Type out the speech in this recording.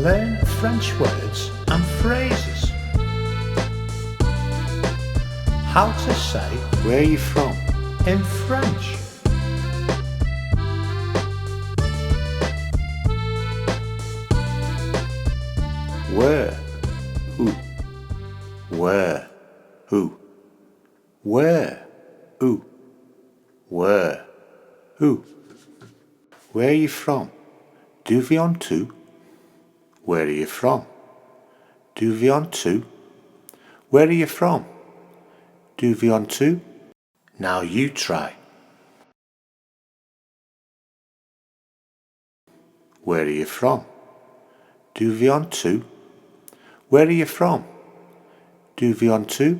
Learn French words and phrases. How to say Where are you from? in French. Where? Who? Where? Who? Where? Who? Where? Who? Where are you from? D'où viens-tu? Where are you from? D'où viens-tu? Where are you from? D'où viens-tu? Now you try. Where are you from? D'où viens-tu? Where are you from? D'où viens-tu?